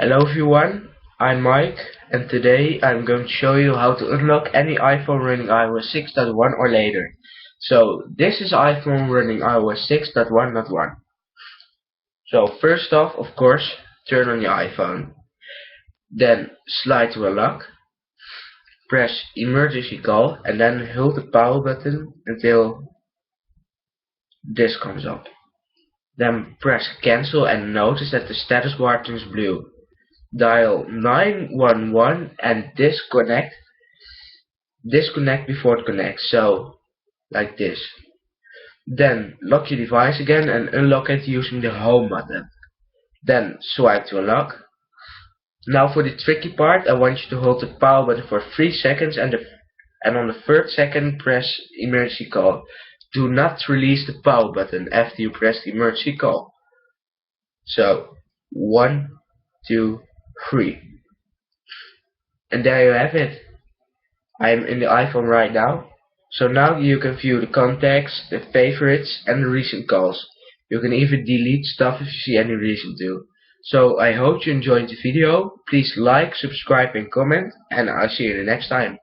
Hello everyone, I'm Mike, and today I'm going to show you how to unlock any iPhone running iOS 6.1 or later. So this is iPhone running iOS 6.1.1. So first off, of course, turn on your iPhone. Then slide to unlock, press emergency call, and then hold the power button until this comes up. Then press cancel and notice that the status bar turns blue. Dial 911 and disconnect before it connects, so like this. Then lock your device again and unlock it using the home button. Then swipe to unlock. Now for the tricky part, I want you to hold the power button for 3 seconds and on the third second press emergency call. Do not release the power button after you press the emergency call. So 1, 2, 3. And there you have it. I am in the iPhone right now. So now you can view the contacts, the favorites, and the recent calls. You can even delete stuff if you see any reason to. So I hope you enjoyed the video. Please like, subscribe and comment, and I'll see you the next time.